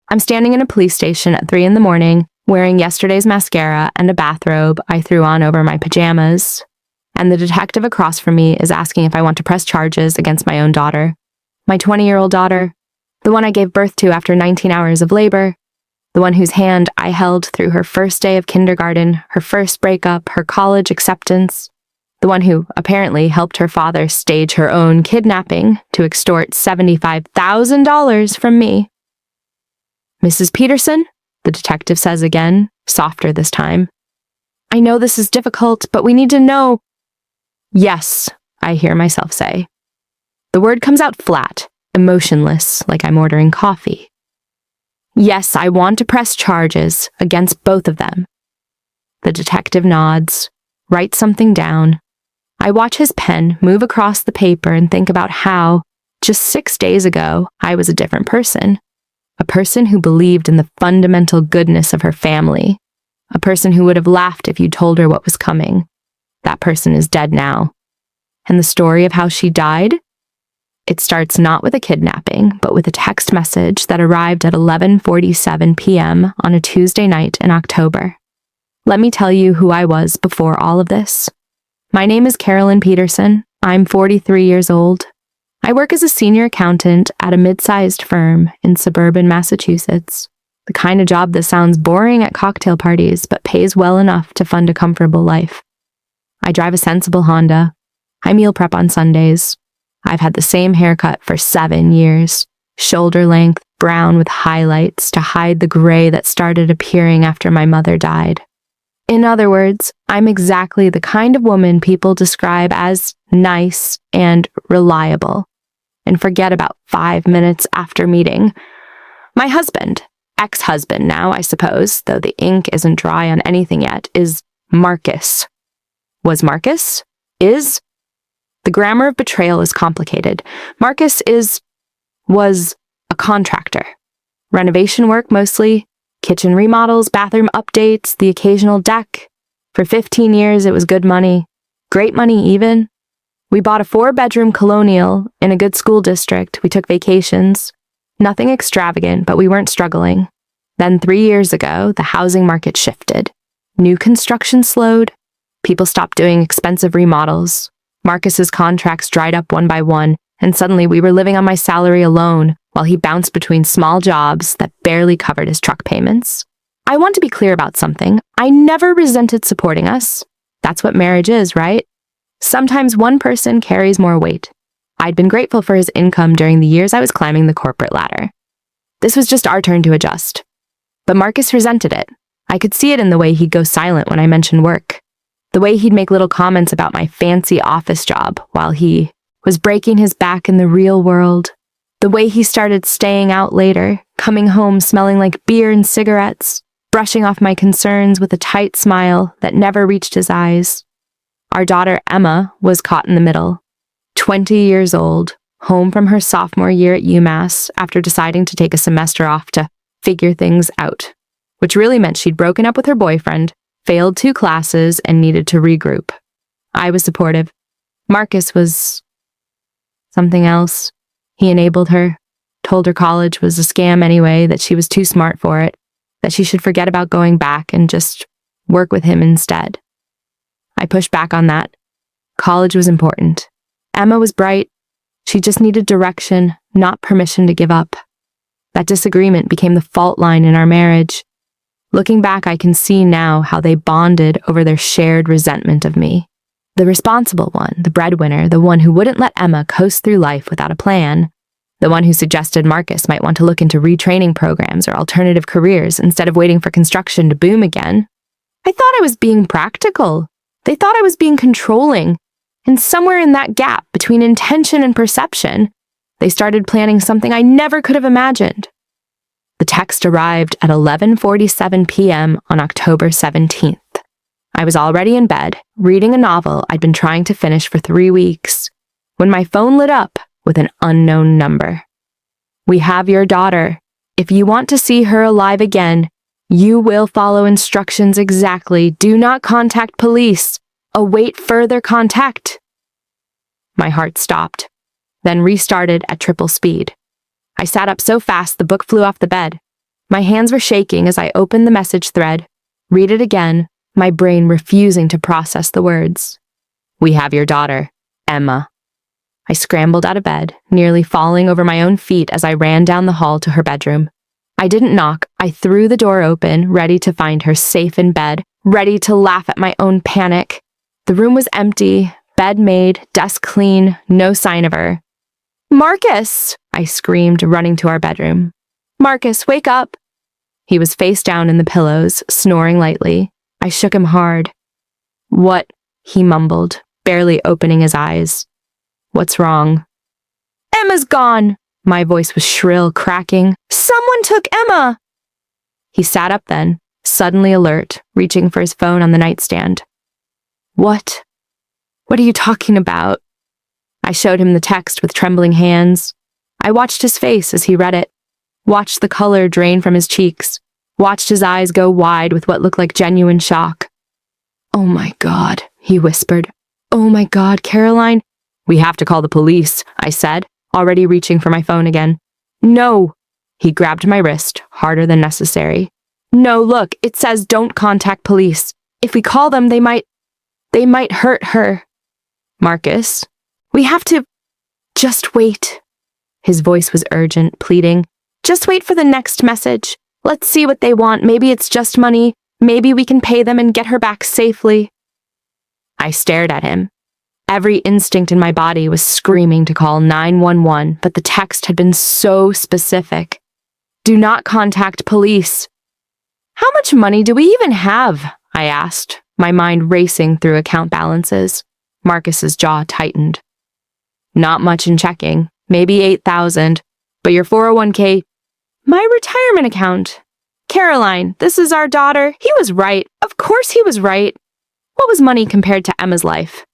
I'm standing in a police station at 3 in the morning, wearing yesterday's mascara and a bathrobe I threw on over my pajamas, and the detective across from me is asking if I want to press charges against my own daughter, my 20-year-old daughter, the one I gave birth to after 19 hours of labor, the one whose hand I held through her first day of kindergarten, her first breakup, her college acceptance, the one who apparently helped her father stage her own kidnapping to extort $75,000 from me. Mrs. Peterson, the detective says again, softer this time. I know this is difficult, but we need to know. Yes, I hear myself say. The word comes out flat, emotionless, like I'm ordering coffee. Yes, I want to press charges against both of them. The detective nods, writes something down. I watch his pen move across the paper and think about how, just 6 days ago, I was a different person. A person who believed in the fundamental goodness of her family. A person who would have laughed if you told her what was coming. That person is dead now. And the story of how she died? It starts not with a kidnapping, but with a text message that arrived at 11:47 p.m. on a Tuesday night in October. Let me tell you who I was before all of this. My name is Carolyn Peterson. I'm 43 years old. I work as a senior accountant at a mid-sized firm in suburban Massachusetts. The kind of job that sounds boring at cocktail parties, but pays well enough to fund a comfortable life. I drive a sensible Honda. I meal prep on Sundays. I've had the same haircut for 7 years. Shoulder length, brown with highlights to hide the gray that started appearing after my mother died. In other words, I'm exactly the kind of woman people describe as nice and reliable, and forget about 5 minutes after meeting. My husband, ex-husband now, I suppose, though the ink isn't dry on anything yet, is Marcus. Was Marcus? Is? The grammar of betrayal is complicated. Marcus was a contractor. Renovation work mostly, kitchen remodels, bathroom updates, the occasional deck. For 15 years, it was good money. Great money even. We bought a 4-bedroom colonial in a good school district. We took vacations. Nothing extravagant, but we weren't struggling. Then 3 years ago, the housing market shifted. New construction slowed. People stopped doing expensive remodels. Marcus's contracts dried up one by one, and suddenly we were living on my salary alone while he bounced between small jobs that barely covered his truck payments. I want to be clear about something. I never resented supporting us. That's what marriage is, right? Sometimes one person carries more weight. I'd been grateful for his income during the years I was climbing the corporate ladder. This was just our turn to adjust. But Marcus resented it. I could see it in the way he'd go silent when I mentioned work. The way he'd make little comments about my fancy office job while he was breaking his back in the real world. The way he started staying out later, coming home smelling like beer and cigarettes, brushing off my concerns with a tight smile that never reached his eyes. Our daughter, Emma, was caught in the middle. 20 years old, home from her sophomore year at UMass after deciding to take a semester off to figure things out, which really meant she'd broken up with her boyfriend, failed 2 classes, and needed to regroup. I was supportive. Marcus was something else. He enabled her, told her college was a scam anyway, that she was too smart for it, that she should forget about going back and just work with him instead. I pushed back on that. College was important. Emma was bright. She just needed direction, not permission to give up. That disagreement became the fault line in our marriage. Looking back, I can see now how they bonded over their shared resentment of me. The responsible one, the breadwinner, the one who wouldn't let Emma coast through life without a plan. The one who suggested Marcus might want to look into retraining programs or alternative careers instead of waiting for construction to boom again. I thought I was being practical. They thought I was being controlling. And somewhere in that gap between intention and perception, they started planning something I never could have imagined. The text arrived at 11:47 p.m. on October 17th. I was already in bed, reading a novel I'd been trying to finish for 3 weeks, when my phone lit up with an unknown number. We have your daughter. If you want to see her alive again, you will follow instructions exactly. Do not contact police. Await further contact. My heart stopped, then restarted at triple speed. I sat up so fast the book flew off the bed. My hands were shaking as I opened the message thread, read it again, my brain refusing to process the words. "We have your daughter, Emma." I scrambled out of bed, nearly falling over my own feet as I ran down the hall to her bedroom. I didn't knock. I threw the door open, ready to find her safe in bed, ready to laugh at my own panic. The room was empty, bed made, desk clean, no sign of her. "Marcus!" I screamed, running to our bedroom. "Marcus, wake up!" He was face down in the pillows, snoring lightly. I shook him hard. "What?" he mumbled, barely opening his eyes. "What's wrong?" "Emma's gone!" My voice was shrill, cracking. "Someone took Emma!" He sat up then, suddenly alert, reaching for his phone on the nightstand. "What? What are you talking about?" I showed him the text with trembling hands. I watched his face as he read it, watched the color drain from his cheeks, watched his eyes go wide with what looked like genuine shock. "Oh my God," he whispered. "Oh my God, Caroline." "We have to call the police," I said, already reaching for my phone again. "No." He grabbed my wrist, harder than necessary. "No, look, it says don't contact police. If we call them, they might hurt her." "Marcus, we have to... Just wait." His voice was urgent, pleading. "Just wait for the next message. Let's see what they want. Maybe it's just money. Maybe we can pay them and get her back safely." I stared at him. Every instinct in my body was screaming to call 911, but the text had been so specific. "Do not contact police." "How much money do we even have?" I asked, my mind racing through account balances. Marcus's jaw tightened. "Not much in checking, maybe 8,000, but your 401k..." "My retirement account." "Caroline, this is our daughter. He was right. Of course he was right. What was money compared to Emma's life?"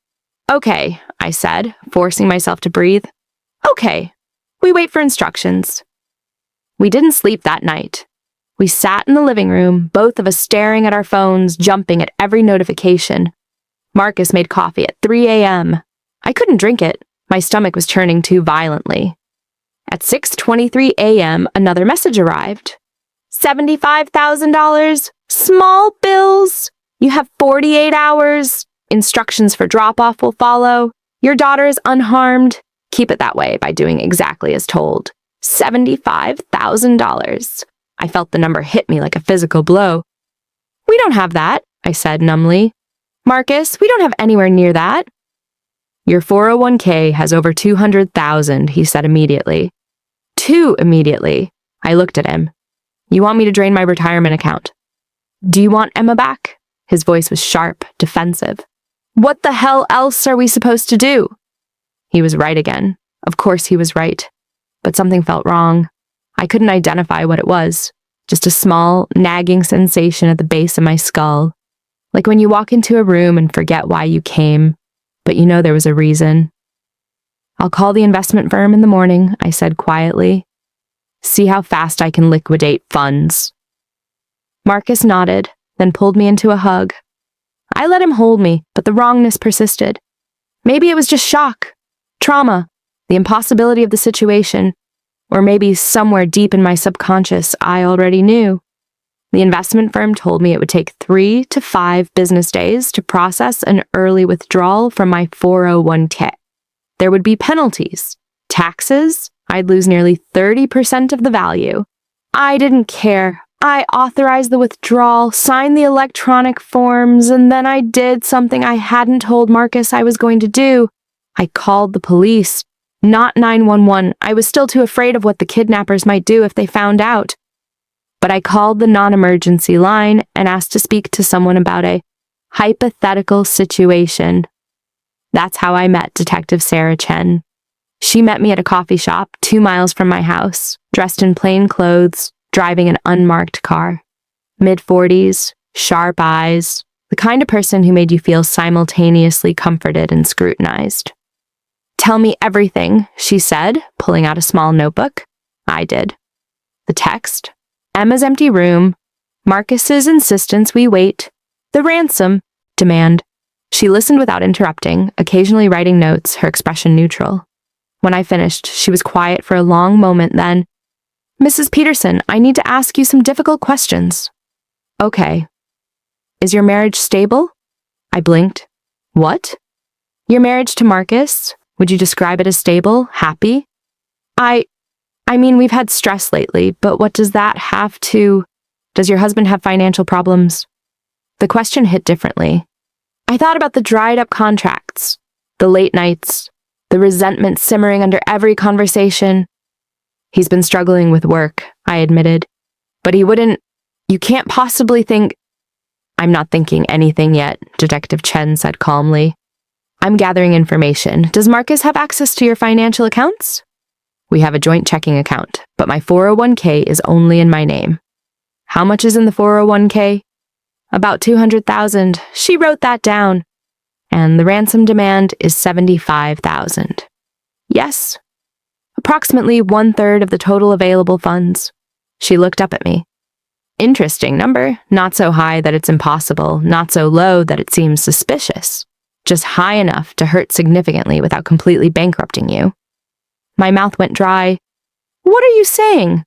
"Okay," I said, forcing myself to breathe. "Okay. We wait for instructions." We didn't sleep that night. We sat in the living room, both of us staring at our phones, jumping at every notification. Marcus made coffee at 3 a.m. I couldn't drink it. My stomach was churning too violently. At 6:23 a.m., another message arrived. $75,000. Small bills. You have 48 hours. Instructions for drop-off will follow. Your daughter is unharmed. Keep it that way by doing exactly as told. $75,000. I felt the number hit me like a physical blow. "We don't have that," I said numbly. "Marcus, we don't have anywhere near that." "Your 401k has over 200,000, he said immediately. Too immediately. I looked at him. "You want me to drain my retirement account?" "Do you want Emma back?" His voice was sharp, defensive. "What the hell else are we supposed to do?" He was right again. Of course he was right. But something felt wrong. I couldn't identify what it was. Just a small, nagging sensation at the base of my skull. Like when you walk into a room and forget why you came, but you know there was a reason. "I'll call the investment firm in the morning," I said quietly. "See how fast I can liquidate funds." Marcus nodded, then pulled me into a hug. I let him hold me, but the wrongness persisted. Maybe it was just shock, trauma, the impossibility of the situation, or maybe somewhere deep in my subconscious I already knew. The investment firm told me it would take 3 to 5 business days to process an early withdrawal from my 401k. There would be penalties, taxes. I'd lose nearly 30% of the value. I didn't care. I authorized the withdrawal, signed the electronic forms, and then I did something I hadn't told Marcus I was going to do. I called the police. Not 911. I was still too afraid of what the kidnappers might do if they found out. But I called the non-emergency line and asked to speak to someone about a hypothetical situation. That's how I met Detective Sarah Chen. She met me at a coffee shop 2 miles from my house, dressed in plain clothes, driving an unmarked car. Mid-40s, sharp eyes, the kind of person who made you feel simultaneously comforted and scrutinized. "Tell me everything," she said, pulling out a small notebook. I did. The text, Emma's empty room, Marcus's insistence we wait, the ransom demand. She listened without interrupting, occasionally writing notes, her expression neutral. When I finished, she was quiet for a long moment, then, Mrs. Peterson, I need to ask you some difficult questions. Okay. Is your marriage stable? I blinked. What? Your marriage to Marcus? Would you describe it as stable, happy? I mean, we've had stress lately, but what does that have to... Does your husband have financial problems? The question hit differently. I thought about the dried-up contracts, the late nights, the resentment simmering under every conversation. He's been struggling with work, I admitted. But he wouldn't... You can't possibly think... I'm not thinking anything yet, Detective Chen said calmly. I'm gathering information. Does Marcus have access to your financial accounts? We have a joint checking account, but my 401k is only in my name. How much is in the 401k? About 200,000. She wrote that down. And the ransom demand is 75,000. Yes. Approximately 1/3 of the total available funds. She looked up at me. Interesting number. Not so high that it's impossible, not so low that it seems suspicious. Just high enough to hurt significantly without completely bankrupting you. My mouth went dry. What are you saying?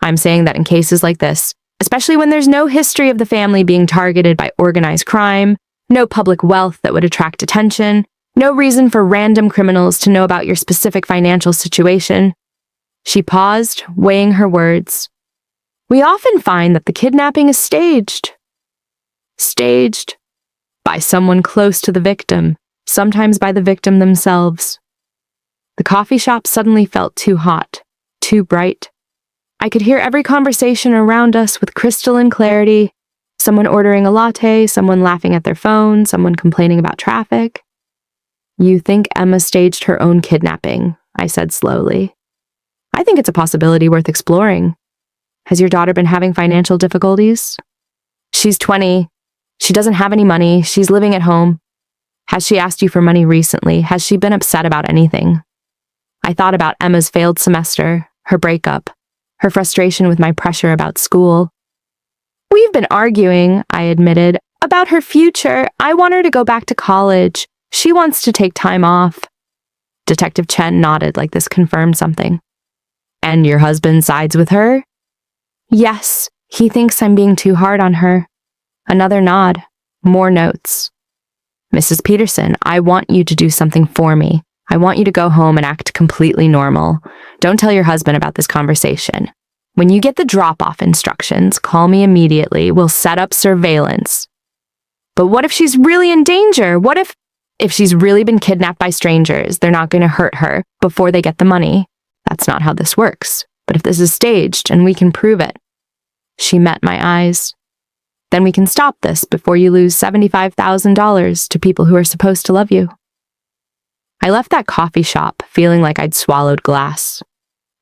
I'm saying that in cases like this, especially when there's no history of the family being targeted by organized crime, no public wealth that would attract attention, no reason for random criminals to know about your specific financial situation. She paused, weighing her words. We often find that the kidnapping is staged. Staged by someone close to the victim, sometimes by the victim themselves. The coffee shop suddenly felt too hot, too bright. I could hear every conversation around us with crystalline clarity. Someone ordering a latte, someone laughing at their phone, someone complaining about traffic. You think Emma staged her own kidnapping, I said slowly. I think it's a possibility worth exploring. Has your daughter been having financial difficulties? She's 20. She doesn't have any money. She's living at home. Has she asked you for money recently? Has she been upset about anything? I thought about Emma's failed semester, her breakup, her frustration with my pressure about school. We've been arguing, I admitted, about her future. I want her to go back to college. She wants to take time off. Detective Chen nodded like this confirmed something. And your husband sides with her? Yes, he thinks I'm being too hard on her. Another nod. More notes. Mrs. Peterson, I want you to do something for me. I want you to go home and act completely normal. Don't tell your husband about this conversation. When you get the drop-off instructions, call me immediately. We'll set up surveillance. But what if she's really in danger? What if she's really been kidnapped by strangers? They're not going to hurt her before they get the money. That's not how this works. But if this is staged and we can prove it. She met my eyes. Then we can stop this before you lose $75,000 to people who are supposed to love you. I left that coffee shop feeling like I'd swallowed glass.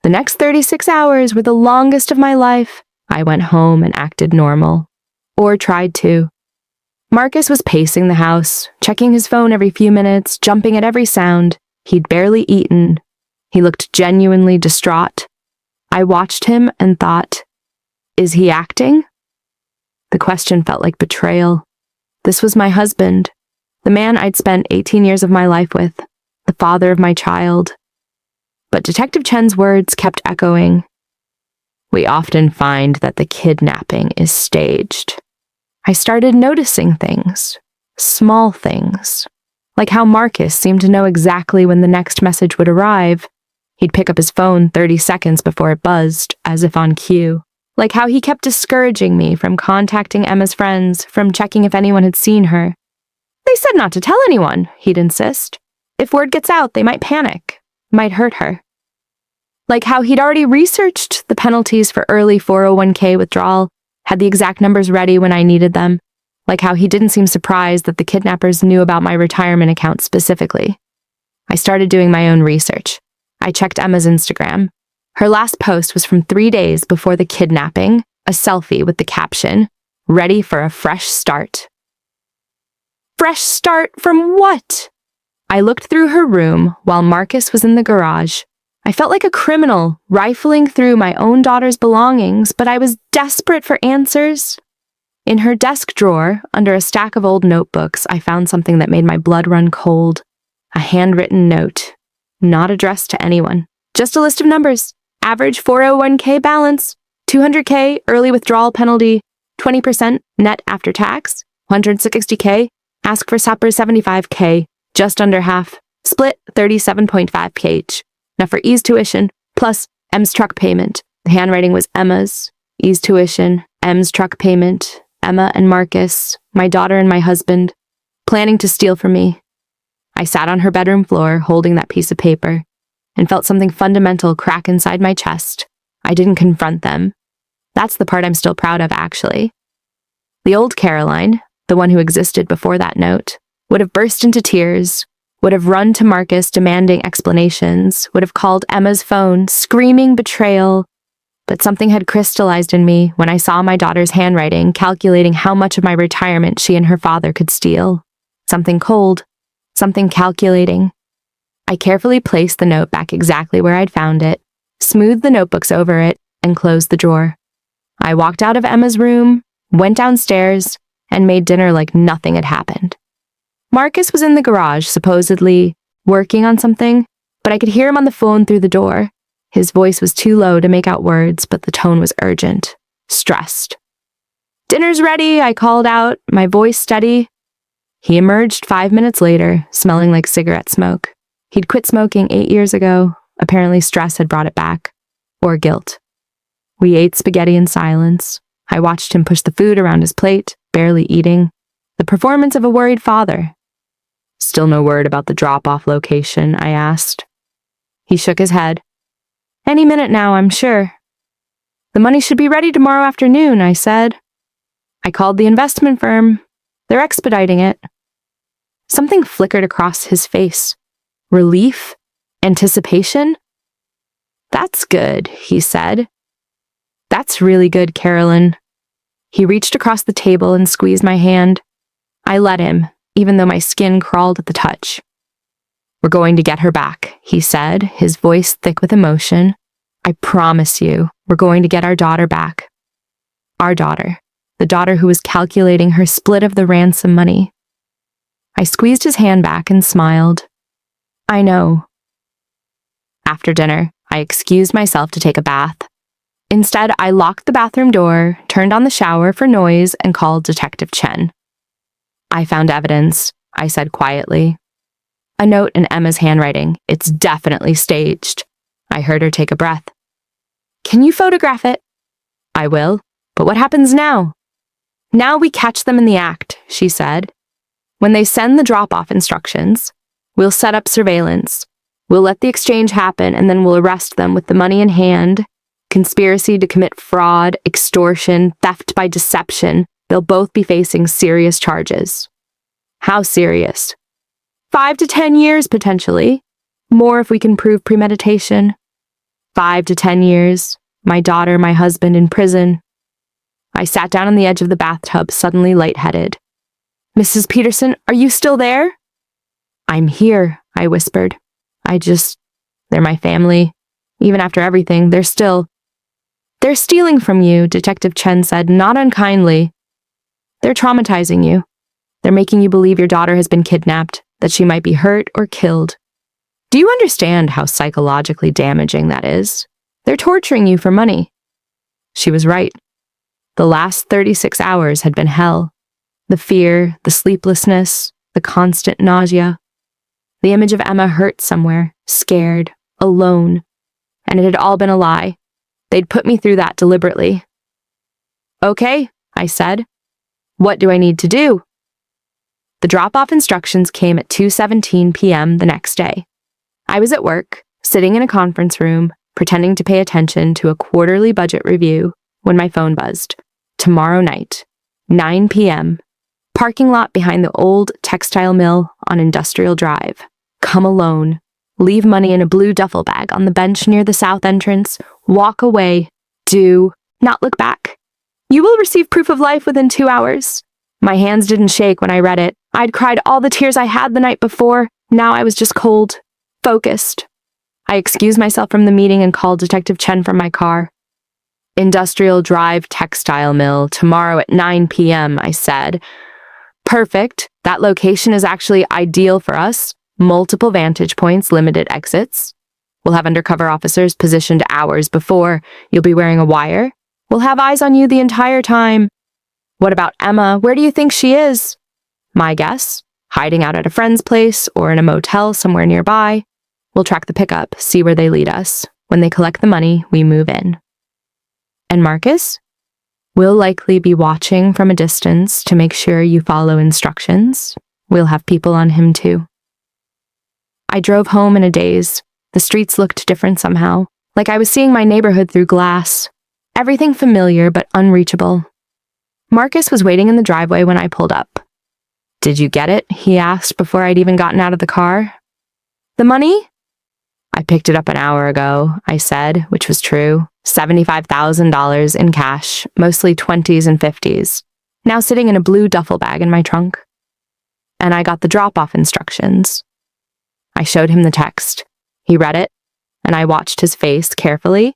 The next 36 hours were the longest of my life. I went home and acted normal. Or tried to. Marcus was pacing the house, checking his phone every few minutes, jumping at every sound. He'd barely eaten. He looked genuinely distraught. I watched him and thought, is he acting? The question felt like betrayal. This was my husband, the man I'd spent 18 years of my life with, the father of my child. But Detective Chen's words kept echoing. We often find that the kidnapping is staged. I started noticing things, small things, like how Marcus seemed to know exactly when the next message would arrive. He'd pick up his phone 30 seconds before it buzzed, as if on cue. Like how he kept discouraging me from contacting Emma's friends, from checking if anyone had seen her. They said not to tell anyone, he'd insist. If word gets out, they might panic, might hurt her. Like how he'd already researched the penalties for early 401k withdrawal, had the exact numbers ready when I needed them. Like how he didn't seem surprised that the kidnappers knew about my retirement account specifically. I started doing my own research. I checked Emma's Instagram. Her last post was from 3 days before the kidnapping, a selfie with the caption, "Ready for a fresh start." Fresh start from what? I looked through her room while Marcus was in the garage. I felt like a criminal rifling through my own daughter's belongings, but I was desperate for answers. In her desk drawer, under a stack of old notebooks, I found something that made my blood run cold. A handwritten note, not addressed to anyone, just a list of numbers. Average 401k balance, 200k early withdrawal penalty, 20% net after tax, 160k. Ask for supper 75k, just under half. Split 37.5k each. Now for E's tuition, plus M's truck payment. The handwriting was Emma's. E's tuition, M's truck payment, Emma and Marcus, my daughter and my husband, planning to steal from me. I sat on her bedroom floor holding that piece of paper and felt something fundamental crack inside my chest. I didn't confront them. That's the part I'm still proud of, actually. The old Caroline, the one who existed before that note, would have burst into tears, would have run to Marcus demanding explanations, would have called Emma's phone, screaming betrayal. But something had crystallized in me when I saw my daughter's handwriting calculating how much of my retirement she and her father could steal. Something cold, something calculating. I carefully placed the note back exactly where I'd found it, smoothed the notebooks over it, and closed the drawer. I walked out of Emma's room, went downstairs, and made dinner like nothing had happened. Marcus was in the garage, supposedly working on something, but I could hear him on the phone through the door. His voice was too low to make out words, but the tone was urgent, stressed. "Dinner's ready," I called out, my voice steady. He emerged 5 minutes later, smelling like cigarette smoke. He'd quit smoking 8 years ago. Apparently stress had brought it back. Or guilt. We ate spaghetti in silence. I watched him push the food around his plate, barely eating. The performance of a worried father. "Still no word about the drop-off location?" I asked. He shook his head. "Any minute now, I'm sure." "The money should be ready tomorrow afternoon," I said. I called the investment firm. They're expediting it. Something flickered across his face. Relief? Anticipation? "That's good," he said. "That's really good, Carolyn." He reached across the table and squeezed my hand. I let him, even though my skin crawled at the touch. "We're going to get her back," he said, his voice thick with emotion. "I promise you, we're going to get our daughter back." Our daughter. The daughter who was calculating her split of the ransom money. I squeezed his hand back and smiled. "I know." After dinner, I excused myself to take a bath. Instead, I locked the bathroom door, turned on the shower for noise, and called Detective Chen. "I found evidence," I said quietly. "A note in Emma's handwriting. It's definitely staged." I heard her take a breath. "Can you photograph it?" "I will. But what happens now?" "Now we catch them in the act," she said. "When they send the drop-off instructions, we'll set up surveillance. We'll let the exchange happen, and then we'll arrest them with the money in hand. Conspiracy to commit fraud, extortion, theft by deception. They'll both be facing serious charges." "How serious?" 5 to 10 years, potentially. More if we can prove premeditation. 5 to 10 years. My daughter, my husband in prison. I sat down on the edge of the bathtub, suddenly lightheaded. "Mrs. Peterson, are you still there?" "I'm here," I whispered. They're my family. Even after everything, they're stealing from you," Detective Chen said, not unkindly. "They're traumatizing you. They're making you believe your daughter has been kidnapped, that she might be hurt or killed. Do you understand how psychologically damaging that is? They're torturing you for money." She was right. The last 36 hours had been hell. The fear, the sleeplessness, the constant nausea. The image of Emma hurt somewhere, scared, alone. And it had all been a lie. They'd put me through that deliberately. "Okay," I said. "What do I need to do?" The drop-off instructions came at 2:17 p.m. the next day. I was at work, sitting in a conference room, pretending to pay attention to a quarterly budget review, when my phone buzzed. Tomorrow night, 9 p.m., parking lot behind the old textile mill on Industrial Drive. Come alone. Leave money in a blue duffel bag on the bench near the south entrance. Walk away. Do not look back. You will receive proof of life within 2 hours. My hands didn't shake when I read it. I'd cried all the tears I had the night before. Now I was just cold, focused. I excused myself from the meeting and called Detective Chen from my car. "Industrial Drive Textile Mill, tomorrow at 9 p.m., I said. "Perfect. That location is actually ideal for us. Multiple vantage points, limited exits." We'll have undercover officers positioned hours before. You'll be wearing a wire. We'll have eyes on you the entire time. What about Emma? Where do you think she is? My guess? Hiding out at a friend's place or in a motel somewhere nearby. We'll track the pickup, see where they lead us. When they collect the money, we move in. And Marcus? We'll likely be watching from a distance to make sure you follow instructions. We'll have people on him too. I drove home in a daze. The streets looked different somehow, like I was seeing my neighborhood through glass. Everything familiar but unreachable. Marcus was waiting in the driveway when I pulled up. Did you get it? He asked before I'd even gotten out of the car. The money? I picked it up an hour ago, I said, which was true. $75,000 in cash, mostly 20s and 50s, now sitting in a blue duffel bag in my trunk. And I got the drop-off instructions. I showed him the text. He read it, and I watched his face carefully.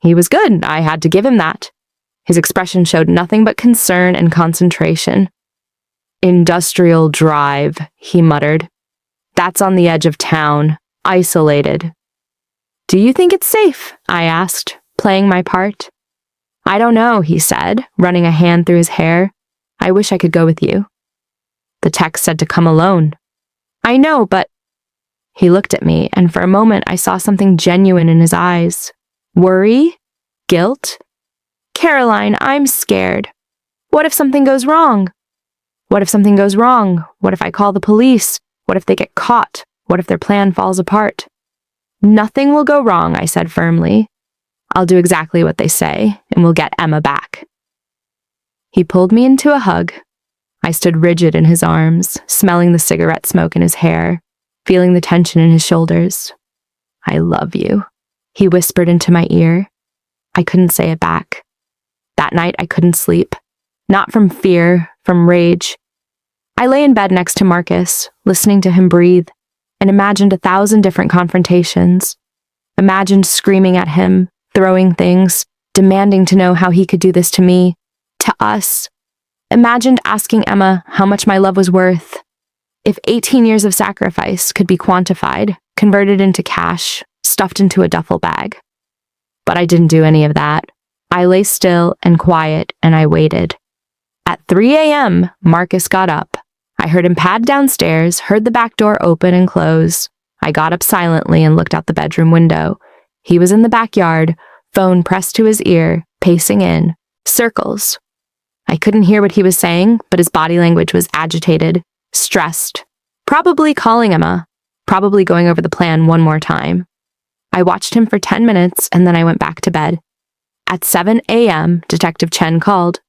He was good, I had to give him that. His expression showed nothing but concern and concentration. Industrial Drive, he muttered. That's on the edge of town, isolated. Do you think it's safe? I asked, playing my part. I don't know, he said, running a hand through his hair. I wish I could go with you. The text said to come alone. I know, but... He looked at me, and for a moment I saw something genuine in his eyes. Worry? Guilt? Caroline, I'm scared. What if something goes wrong? What if something goes wrong? What if I call the police? What if they get caught? What if their plan falls apart? Nothing will go wrong, I said firmly. I'll do exactly what they say, and we'll get Emma back. He pulled me into a hug. I stood rigid in his arms, smelling the cigarette smoke in his hair, feeling the tension in his shoulders. I love you, he whispered into my ear. I couldn't say it back. That night I couldn't sleep. Not from fear, from rage. I lay in bed next to Marcus, listening to him breathe, and imagined 1,000 different confrontations. Imagined screaming at him, throwing things, demanding to know how he could do this to me, to us. Imagined asking Emma how much my love was worth. If 18 years of sacrifice could be quantified, converted into cash, stuffed into a duffel bag. But I didn't do any of that. I lay still and quiet, and I waited. At 3 a.m., Marcus got up. I heard him pad downstairs, heard the back door open and close. I got up silently and looked out the bedroom window. He was in the backyard, phone pressed to his ear, pacing in. Circles. I couldn't hear what he was saying, but his body language was agitated, stressed. Probably calling Emma. Probably going over the plan one more time. I watched him for 10 minutes, and then I went back to bed. At 7 a.m., Detective Chen called.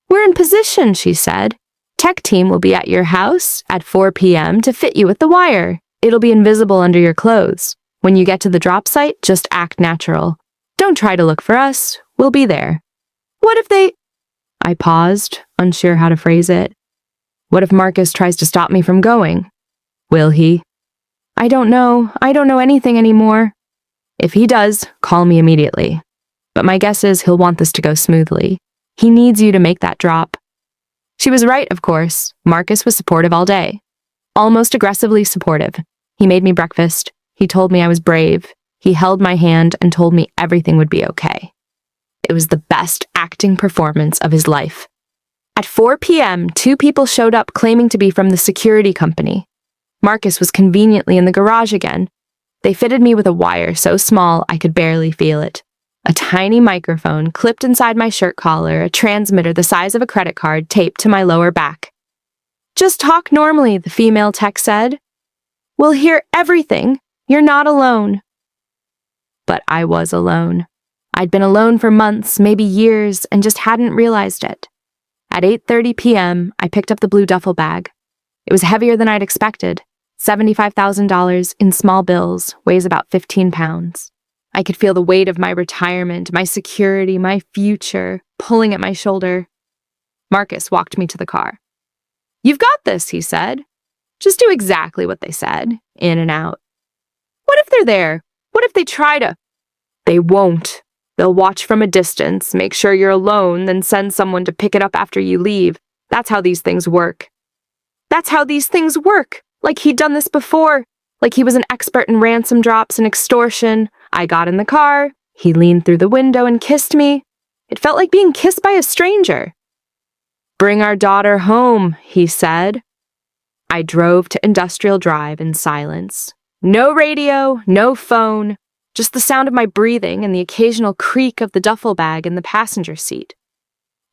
We're in position, she said. Tech team will be at your house at 4 p.m. to fit you with the wire. It'll be invisible under your clothes. When you get to the drop site, just act natural. Don't try to look for us. We'll be there. What if they... I paused, unsure how to phrase it. What if Marcus tries to stop me from going? Will he? I don't know. I don't know anything anymore. If he does, call me immediately. But my guess is he'll want this to go smoothly. He needs you to make that drop. She was right, of course. Marcus was supportive all day. Almost aggressively supportive. He made me breakfast. He told me I was brave. He held my hand and told me everything would be okay. It was the best acting performance of his life. At 4 p.m., 2 people showed up claiming to be from the security company. Marcus was conveniently in the garage again. They fitted me with a wire so small I could barely feel it. A tiny microphone clipped inside my shirt collar, a transmitter the size of a credit card taped to my lower back. Just talk normally, the female tech said. We'll hear everything. You're not alone. But I was alone. I'd been alone for months, maybe years, and just hadn't realized it. At 8:30 p.m., I picked up the blue duffel bag. It was heavier than I'd expected. $75,000 in small bills, weighs about 15 pounds. I could feel the weight of my retirement, my security, my future, pulling at my shoulder. Marcus walked me to the car. You've got this, he said. Just do exactly what they said, in and out. What if they're there? What if they try to? They won't. They'll watch from a distance, make sure you're alone, then send someone to pick it up after you leave. That's how these things work. That's how these things work. Like he'd done this before. like he was an expert in ransom drops and extortion. I got in the car, he leaned through the window and kissed me. It felt like being kissed by a stranger. "Bring our daughter home," he said. I drove to Industrial Drive in silence. No radio, no phone, just the sound of my breathing and the occasional creak of the duffel bag in the passenger seat.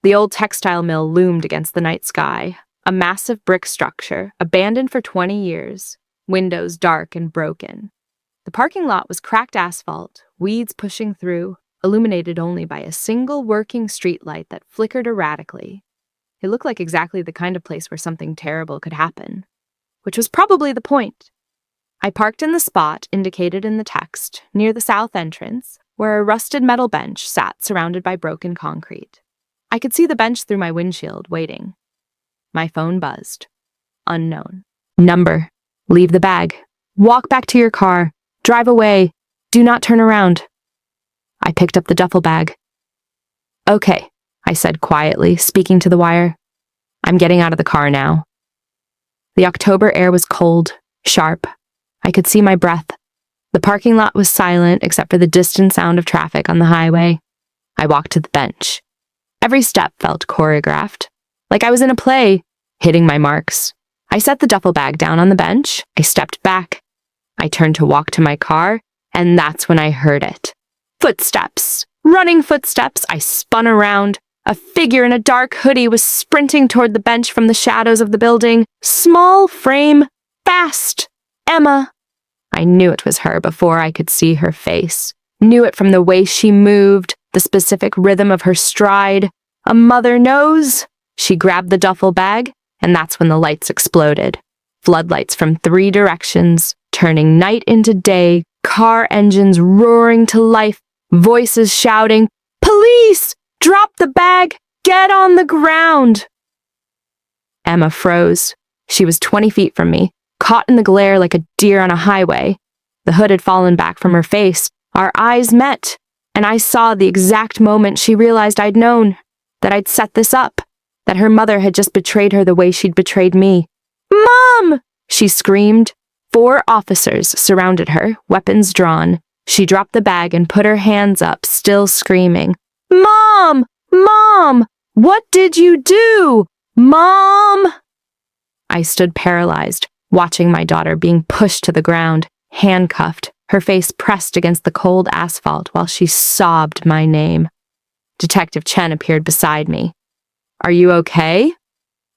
The old textile mill loomed against the night sky, a massive brick structure, abandoned for 20 years, windows dark and broken. The parking lot was cracked asphalt, weeds pushing through, illuminated only by a single working streetlight that flickered erratically. It looked like exactly the kind of place where something terrible could happen, which was probably the point. I parked in the spot indicated in the text, near the south entrance, where a rusted metal bench sat surrounded by broken concrete. I could see the bench through my windshield, waiting. My phone buzzed. Unknown. Number. Leave the bag. Walk back to your car. Drive away. Do not turn around. I picked up the duffel bag. "Okay," I said quietly, speaking to the wire. "I'm getting out of the car now." The October air was cold, sharp. I could see my breath. The parking lot was silent except for the distant sound of traffic on the highway. I walked to the bench. Every step felt choreographed, like I was in a play, hitting my marks. I set the duffel bag down on the bench. I stepped back. I turned to walk to my car, and that's when I heard it. Footsteps. Running footsteps. I spun around. A figure in a dark hoodie was sprinting toward the bench from the shadows of the building. Small frame. Fast. Emma. I knew it was her before I could see her face. Knew it from the way she moved, the specific rhythm of her stride. A mother knows. She grabbed the duffel bag, and that's when the lights exploded. Floodlights from 3 directions, turning night into day, car engines roaring to life, voices shouting, "Police! Drop the bag! Get on the ground!" Emma froze. She was 20 feet from me, caught in the glare like a deer on a highway. The hood had fallen back from her face. Our eyes met, and I saw the exact moment she realized I'd known, that I'd set this up, that her mother had just betrayed her the way she'd betrayed me. "Mom!" she screamed. 4 officers surrounded her, weapons drawn. She dropped the bag and put her hands up, still screaming. "Mom! Mom! What did you do? Mom!" I stood paralyzed, watching my daughter being pushed to the ground, handcuffed, her face pressed against the cold asphalt while she sobbed my name. Detective Chen appeared beside me. "Are you okay?"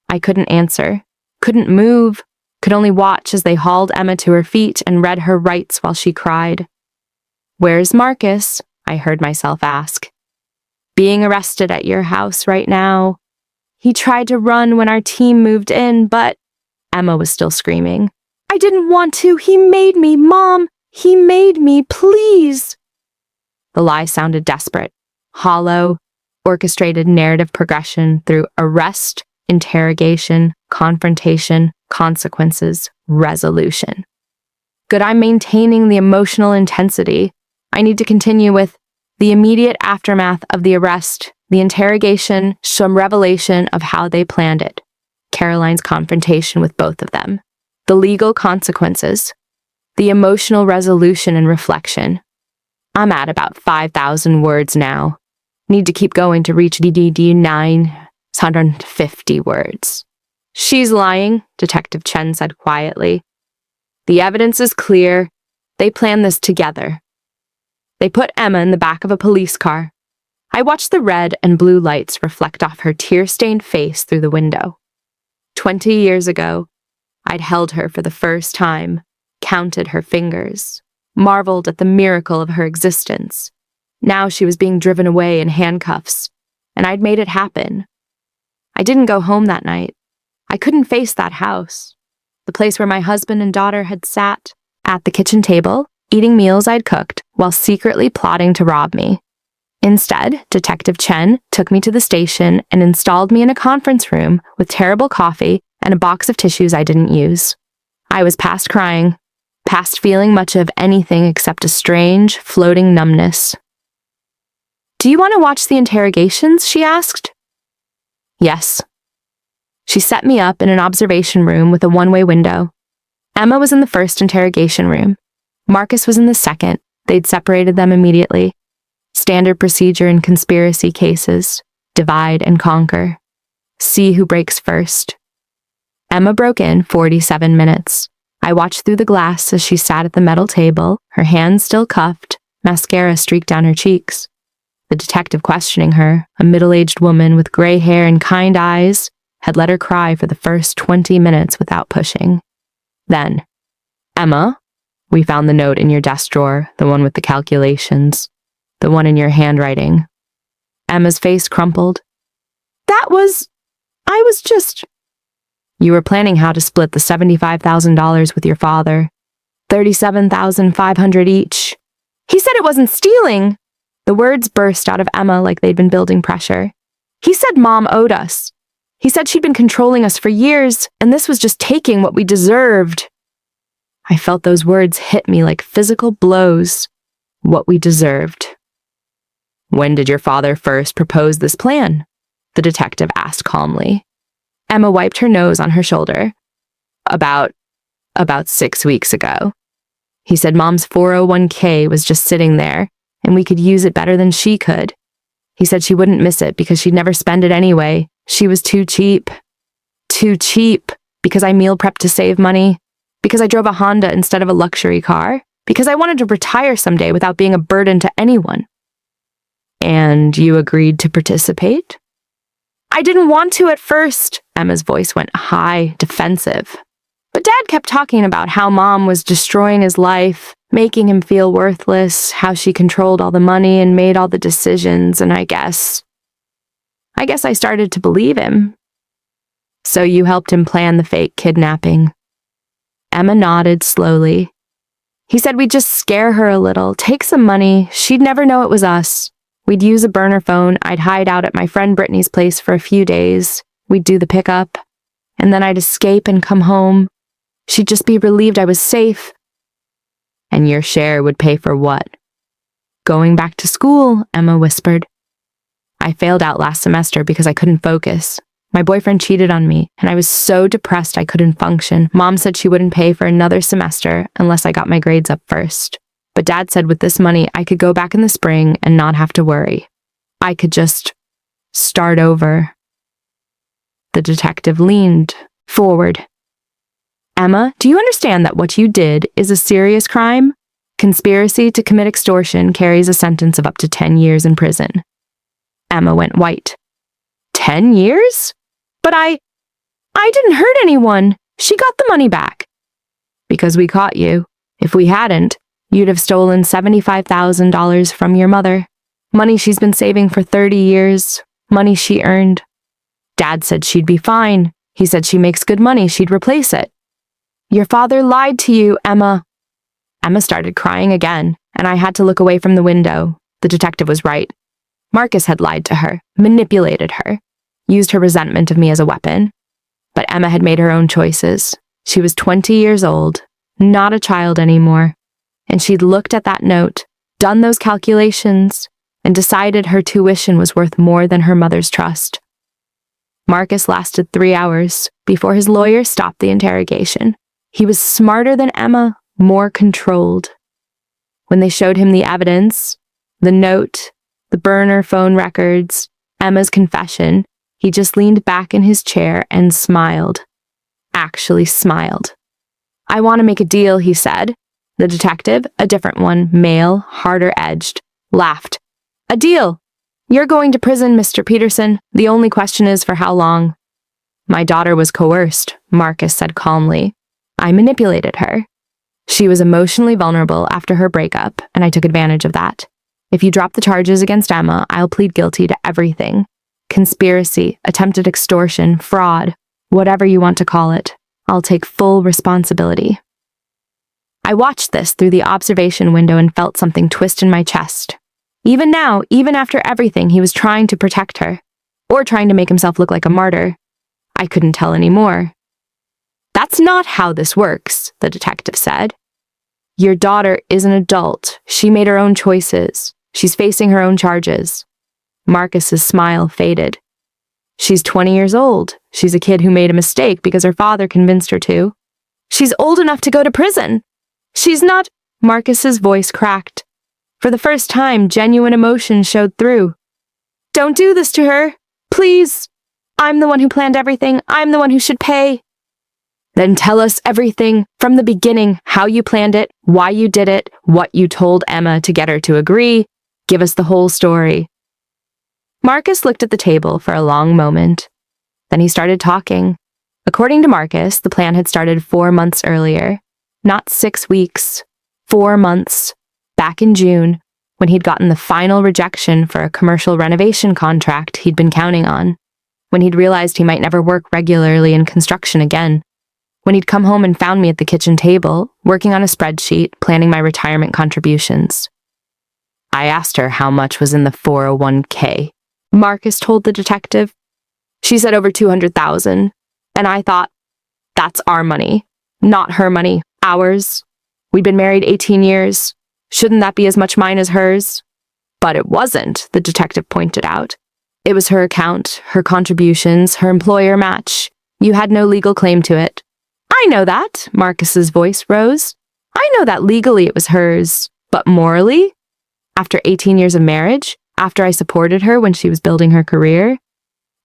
I couldn't answer, couldn't move, could only watch as they hauled Emma to her feet and read her rights while she cried. "Where's Marcus?" I heard myself ask. "Being arrested at your house right now. He tried to run when our team moved in, but..." Emma was still screaming. "I didn't want to. He made me, Mom. He made me, please." The lie sounded desperate, hollow, orchestrated narrative progression through arrest, interrogation, confrontation, consequences, resolution. Good, I'm maintaining the emotional intensity. I need to continue with the immediate aftermath of the arrest, the interrogation, some revelation of how they planned it, Caroline's confrontation with both of them, the legal consequences, the emotional resolution and reflection. I'm at about 5,000 words now. Need to keep going to reach DDD 950 words. "She's lying," Detective Chen said quietly. "The evidence is clear. They planned this together." They put Emma in the back of a police car. I watched the red and blue lights reflect off her tear-stained face through the window. 20 years ago, I'd held her for the first time, counted her fingers, marveled at the miracle of her existence. Now she was being driven away in handcuffs, and I'd made it happen. I didn't go home that night. I couldn't face that house, the place where my husband and daughter had sat at the kitchen table, eating meals I'd cooked while secretly plotting to rob me. Instead, Detective Chen took me to the station and installed me in a conference room with terrible coffee and a box of tissues I didn't use. I was past crying, past feeling much of anything except a strange, floating numbness. "Do you want to watch the interrogations?" she asked. "Yes." She set me up in an observation room with a one-way window. Emma was in the first interrogation room. Marcus was in the second. They'd separated them immediately. Standard procedure in conspiracy cases. Divide and conquer. See who breaks first. Emma broke in 47 minutes. I watched through the glass as she sat at the metal table, her hands still cuffed, mascara streaked down her cheeks. The detective questioning her, a middle-aged woman with gray hair and kind eyes, had let her cry for the first 20 minutes without pushing. Then, "Emma, we found the note in your desk drawer, the one with the calculations, the one in your handwriting." Emma's face crumpled. I was just... You were planning how to split the $75,000 with your father. $37,500 each. He said it wasn't stealing. The words burst out of Emma like they'd been building pressure. He said Mom owed us. He said she'd been controlling us for years, and this was just taking what we deserved. I felt those words hit me like physical blows. What we deserved. "When did your father first propose this plan?" the detective asked calmly. Emma wiped her nose on her shoulder. About 6 weeks ago. He said Mom's 401k was just sitting there, and we could use it better than she could. He said she wouldn't miss it because she'd never spend it anyway. She was too cheap. Too cheap because I meal prepped to save money, because I drove a Honda instead of a luxury car, because I wanted to retire someday without being a burden to anyone. "And you agreed to participate?" "I didn't want to at first." Emma's voice went high, defensive. "But Dad kept talking about how Mom was destroying his life, making him feel worthless, how she controlled all the money and made all the decisions, and I guess I started to believe him." "So you helped him plan the fake kidnapping?" Emma nodded slowly. "He said we'd just scare her a little, take some money, she'd never know it was us. We'd use a burner phone, I'd hide out at my friend Brittany's place for a few days, we'd do the pickup, and then I'd escape and come home. She'd just be relieved I was safe." "And your share would pay for what?" "Going back to school," Emma whispered. "I failed out last semester because I couldn't focus. My boyfriend cheated on me, and I was so depressed I couldn't function. Mom said she wouldn't pay for another semester unless I got my grades up first. But Dad said with this money, I could go back in the spring and not have to worry. I could just start over." The detective leaned forward. "Emma, do you understand that what you did is a serious crime? Conspiracy to commit extortion carries a sentence of up to 10 years in prison." Emma went white. 10 years? "But I didn't hurt anyone. She got the money back." "Because we caught you. If we hadn't, you'd have stolen $75,000 from your mother. Money she's been saving for 30 years. Money she earned. Dad said she'd be fine. He said she makes good money, she'd replace it." "Your father lied to you, Emma." Emma started crying again, and I had to look away from the window. The detective was right. Marcus had lied to her, manipulated her, used her resentment of me as a weapon. But Emma had made her own choices. She was 20 years old, not a child anymore, and she'd looked at that note, done those calculations, and decided her tuition was worth more than her mother's trust. Marcus lasted 3 hours before his lawyer stopped the interrogation. He was smarter than Emma, more controlled. When they showed him the evidence, the note, the burner phone records, Emma's confession, he just leaned back in his chair and smiled. Actually smiled. "I want to make a deal," he said. The detective, a different one, male, harder edged, laughed. "A deal. You're going to prison, Mr. Peterson. The only question is for how long." "My daughter was coerced," Marcus said calmly. "I manipulated her. She was emotionally vulnerable after her breakup, and I took advantage of that. If you drop the charges against Emma, I'll plead guilty to everything. Conspiracy, attempted extortion, fraud, whatever you want to call it. I'll take full responsibility." I watched this through the observation window and felt something twist in my chest. Even now, even after everything, he was trying to protect her, or trying to make himself look like a martyr. I couldn't tell anymore. "That's not how this works," the detective said. "Your daughter is an adult. She made her own choices. She's facing her own charges." Marcus's smile faded. "She's 20 years old. She's a kid who made a mistake because her father convinced her to. She's old enough to go to prison. She's not—" Marcus's voice cracked. For the first time, genuine emotion showed through. "Don't do this to her. Please. I'm the one who planned everything. I'm the one who should pay." "Then tell us everything from the beginning, how you planned it, why you did it, what you told Emma to get her to agree. Give us the whole story." Marcus looked at the table for a long moment. Then he started talking. According to Marcus, the plan had started 4 months earlier. Not 6 weeks. 4 months. Back in June, when he'd gotten the final rejection for a commercial renovation contract he'd been counting on. When he'd realized he might never work regularly in construction again. When he'd come home and found me at the kitchen table, working on a spreadsheet, planning my retirement contributions. "I asked her how much was in the 401k, Marcus told the detective. "She said over 200,000, and I thought, that's our money, not her money, ours. We'd been married 18 years. Shouldn't that be as much mine as hers?" "But it wasn't," the detective pointed out. "It was her account, her contributions, her employer match. You had no legal claim to it." "I know that," Marcus's voice rose. "I know that legally it was hers, but morally? After 18 years of marriage, after I supported her when she was building her career,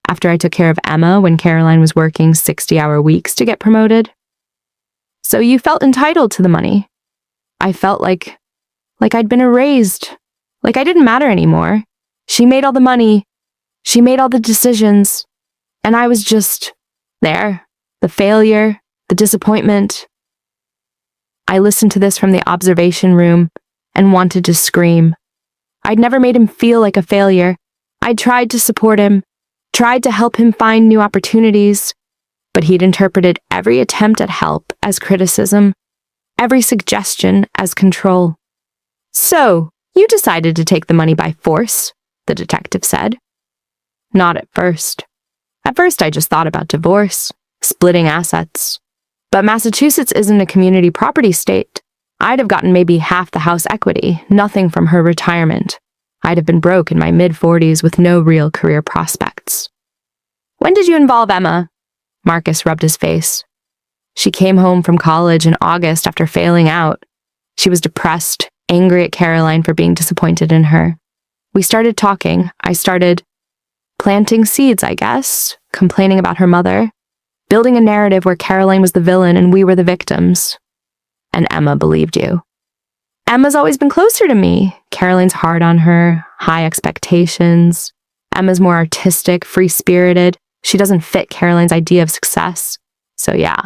after I took care of Emma when Caroline was working 60-hour weeks to get promoted. So you felt entitled to the money." I felt like I'd been erased, like I didn't matter anymore. She made all the money, she made all the decisions, and I was just there, the failure, the disappointment. I listened to this from the observation room and wanted to scream. I'd never made him feel like a failure. I'd tried to support him, tried to help him find new opportunities, but he'd interpreted every attempt at help as criticism, every suggestion as control. "So, you decided to take the money by force," the detective said. "Not at first. At first I just thought about divorce, splitting assets. But Massachusetts isn't a community property state. I'd have gotten maybe half the house equity, nothing from her retirement. I'd have been broke in my mid-40s with no real career prospects." "When did you involve Emma?" Marcus rubbed his face. "She came home from college in August after failing out. She was depressed, angry at Caroline for being disappointed in her. We started talking. I started planting seeds, I guess, complaining about her mother, building a narrative where Caroline was the villain and we were the victims. And Emma believed you. Emma's always been closer to me. Caroline's hard on her, high expectations. Emma's more artistic, free-spirited. She doesn't fit Caroline's idea of success. So yeah,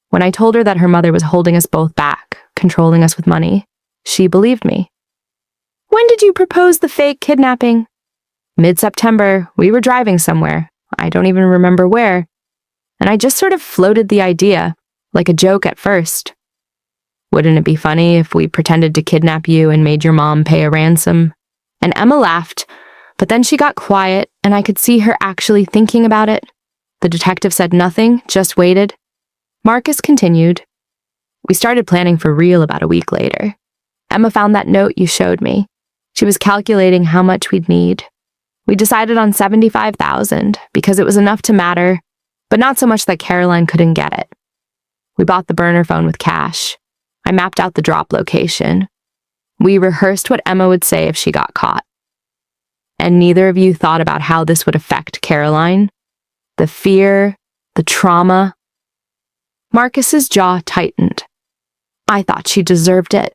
when I told her that her mother was holding us both back, controlling us with money, she believed me." "When did you propose the fake kidnapping?" "Mid-September. We were driving somewhere. I don't even remember where. And I just sort of floated the idea, like a joke at first. Wouldn't it be funny if we pretended to kidnap you and made your mom pay a ransom?" And Emma laughed, but then she got quiet and I could see her actually thinking about it. The detective said nothing, just waited. Marcus continued. "We started planning for real about a week later. Emma found that note you showed me. She was calculating how much we'd need. We decided on $75,000 because it was enough to matter, but not so much that Caroline couldn't get it. We bought the burner phone with cash. I mapped out the drop location. We rehearsed what Emma would say if she got caught. And neither of you thought about how this would affect Caroline? The fear, the trauma." Marcus's jaw tightened. I thought she deserved it.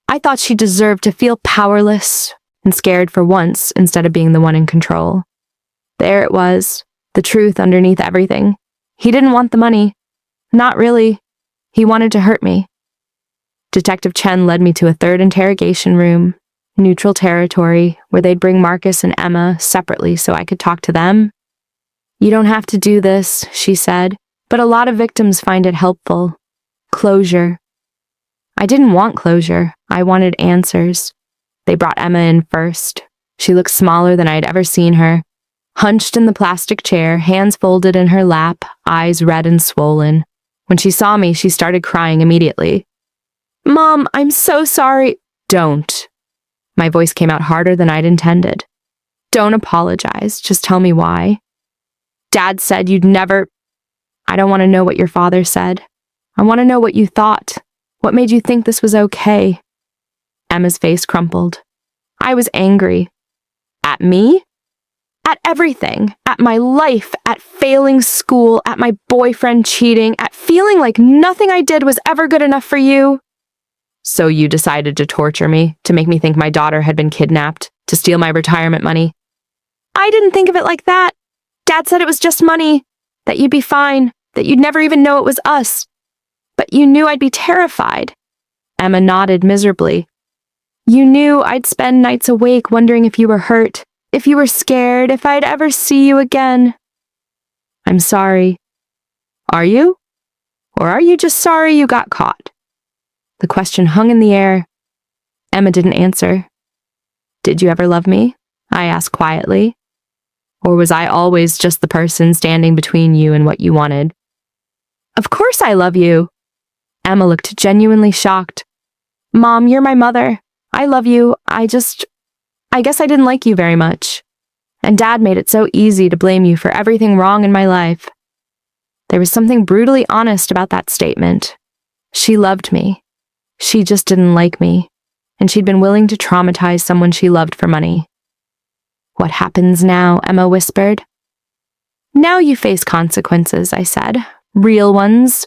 I thought she deserved to feel powerless and scared for once instead of being the one in control. There it was, the truth underneath everything. He didn't want the money. Not really. He wanted to hurt me. Detective Chen led me to a third interrogation room, neutral territory, where they'd bring Marcus and Emma separately so I could talk to them. "You don't have to do this," she said, "but a lot of victims find it helpful. Closure." I didn't want closure. I wanted answers. They brought Emma in first. She looked smaller than I'd ever seen her, hunched in the plastic chair, hands folded in her lap, eyes red and swollen. When she saw me, she started crying immediately. "Mom, I'm so sorry." "Don't." My voice came out harder than I'd intended. "Don't apologize. Just tell me why." "Dad said you'd never—" "I don't want to know what your father said. I want to know what you thought. What made you think this was okay? Emma's face crumpled. I was angry. At me? At everything. At my life. At failing school. At my boyfriend cheating. At feeling like nothing I did was ever good enough for you. So you decided to torture me, to make me think my daughter had been kidnapped, to steal my retirement money. I didn't think of it like that. Dad said it was just money, that you'd be fine, that you'd never even know it was us. But you knew I'd be terrified. Emma nodded miserably. You knew I'd spend nights awake wondering if you were hurt, if you were scared, if I'd ever see you again. I'm sorry. Are you? Or are you just sorry you got caught? The question hung in the air. Emma didn't answer. Did you ever love me? I asked quietly. Or was I always just the person standing between you and what you wanted? Of course I love you. Emma looked genuinely shocked. Mom, you're my mother. I love you. I guess I didn't like you very much. And Dad made it so easy to blame you for everything wrong in my life. There was something brutally honest about that statement. She loved me. She just didn't like me, and she'd been willing to traumatize someone she loved for money. What happens now? Emma whispered. Now you face consequences, I said. Real ones.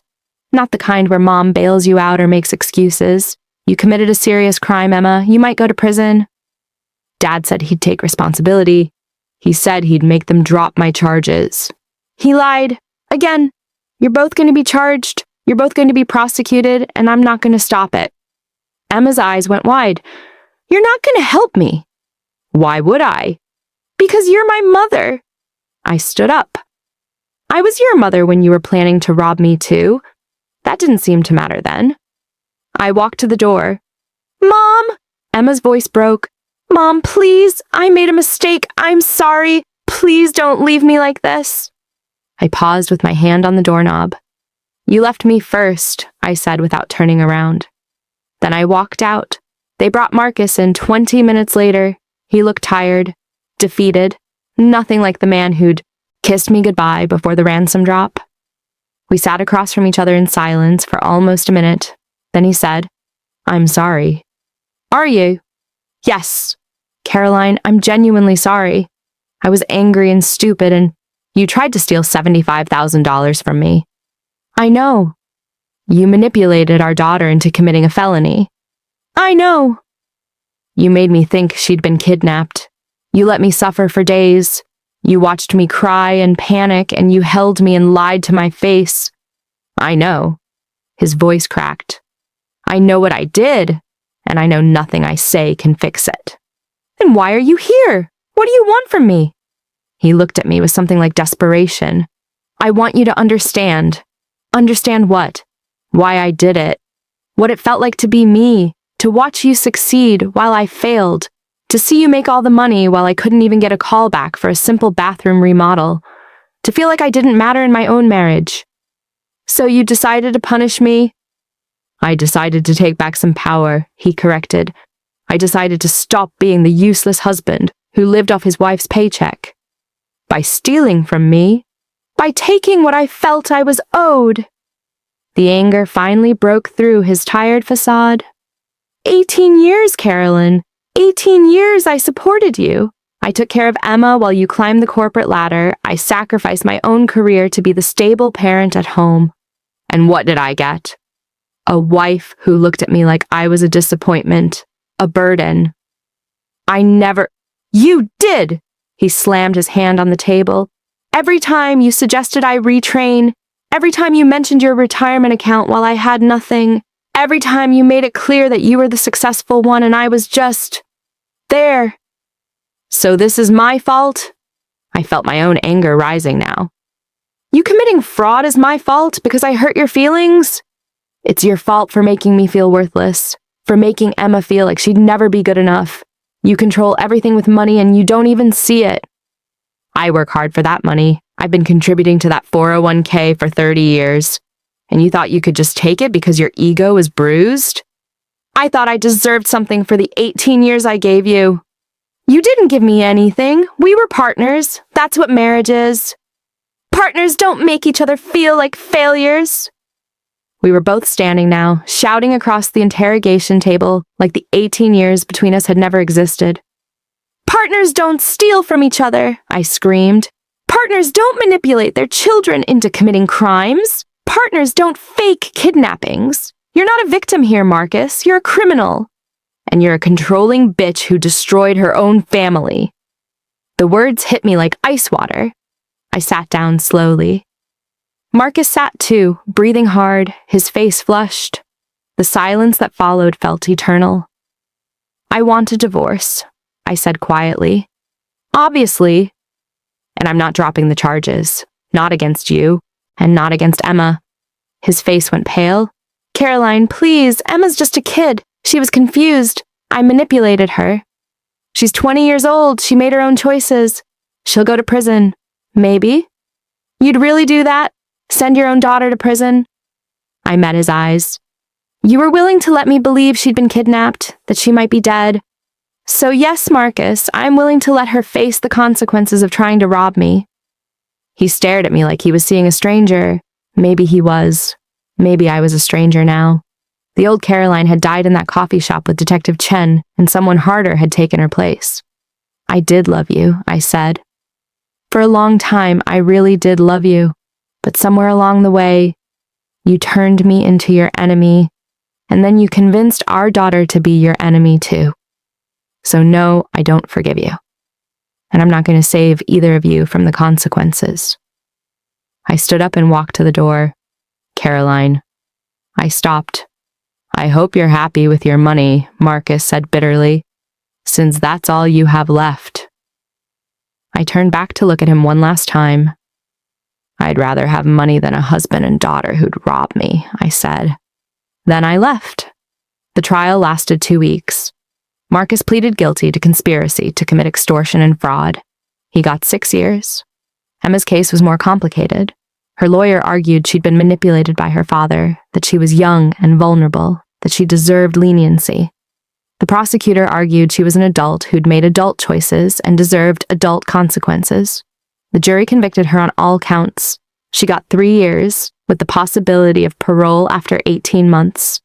Not the kind where Mom bails you out or makes excuses. You committed a serious crime, Emma. You might go to prison. Dad said he'd take responsibility. He said he'd make them drop my charges. He lied. Again, you're both going to be charged. You're both going to be prosecuted, and I'm not going to stop it. Emma's eyes went wide. You're not going to help me. Why would I? Because you're my mother. I stood up. I was your mother when you were planning to rob me too. That didn't seem to matter then. I walked to the door. Mom! Emma's voice broke. Mom, please, I made a mistake. I'm sorry. Please don't leave me like this. I paused with my hand on the doorknob. You left me first, I said without turning around. Then I walked out. They brought Marcus in 20 minutes later. He looked tired, defeated, nothing like the man who'd kissed me goodbye before the ransom drop. We sat across from each other in silence for almost a minute. Then he said, I'm sorry. Are you? Yes. Caroline, I'm genuinely sorry. I was angry and stupid, and you tried to steal $75,000 from me. I know. You manipulated our daughter into committing a felony. I know. You made me think she'd been kidnapped. You let me suffer for days. You watched me cry and panic, and you held me and lied to my face. I know. His voice cracked. I know what I did, and I know nothing I say can fix it. Then why are you here? What do you want from me? He looked at me with something like desperation. I want you to understand. Understand what? Why I did it. What it felt like to be me, to watch you succeed while I failed, to see you make all the money while I couldn't even get a call back for a simple bathroom remodel, to feel like I didn't matter in my own marriage. So you decided to punish me? I decided to take back some power, he corrected. I decided to stop being the useless husband who lived off his wife's paycheck. By stealing from me, by taking what I felt I was owed. The anger finally broke through his tired facade. 18 years, Carolyn. 18 years I supported you. I took care of Emma while you climbed the corporate ladder. I sacrificed my own career to be the stable parent at home. And what did I get? A wife who looked at me like I was a disappointment, a burden. You did! He slammed his hand on the table. Every time you suggested I retrain, every time you mentioned your retirement account while I had nothing, every time you made it clear that you were the successful one and I was just there. So this is my fault? I felt my own anger rising now. You committing fraud is my fault because I hurt your feelings? It's your fault for making me feel worthless, for making Emma feel like she'd never be good enough. You control everything with money and you don't even see it. I work hard for that money. I've been contributing to that 401k for 30 years. And you thought you could just take it because your ego was bruised? I thought I deserved something for the 18 years I gave you. You didn't give me anything. We were partners. That's what marriage is. Partners don't make each other feel like failures. We were both standing now, shouting across the interrogation table like the 18 years between us had never existed. "Partners don't steal from each other," I screamed. "Partners don't manipulate their children into committing crimes. Partners don't fake kidnappings. You're not a victim here, Marcus. You're a criminal. And you're a controlling bitch who destroyed her own family." The words hit me like ice water. I sat down slowly. Marcus sat too, breathing hard, his face flushed. The silence that followed felt eternal. "I want a divorce," I said quietly. "Obviously. And I'm not dropping the charges. Not against you, and not against Emma." His face went pale. "Caroline, please, Emma's just a kid. She was confused. I manipulated her. She's 20 years old. She made her own choices. She'll go to prison. Maybe. You'd really do that? Send your own daughter to prison?" I met his eyes. "You were willing to let me believe she'd been kidnapped, that she might be dead. So yes, Marcus, I'm willing to let her face the consequences of trying to rob me." He stared at me like he was seeing a stranger. Maybe he was. Maybe I was a stranger now. The old Caroline had died in that coffee shop with Detective Chen, and someone harder had taken her place. "I did love you," I said. "For a long time, I really did love you. But somewhere along the way, you turned me into your enemy, and then you convinced our daughter to be your enemy too. So no, I don't forgive you. And I'm not going to save either of you from the consequences." I stood up and walked to the door. "Caroline." I stopped. "I hope you're happy with your money," Marcus said bitterly, "since that's all you have left." I turned back to look at him one last time. "I'd rather have money than a husband and daughter who'd rob me," I said. Then I left. The trial lasted 2 weeks. Marcus pleaded guilty to conspiracy to commit extortion and fraud. He got 6 years. Emma's case was more complicated. Her lawyer argued she'd been manipulated by her father, that she was young and vulnerable, that she deserved leniency. The prosecutor argued she was an adult who'd made adult choices and deserved adult consequences. The jury convicted her on all counts. She got 3 years, with the possibility of parole after 18 months.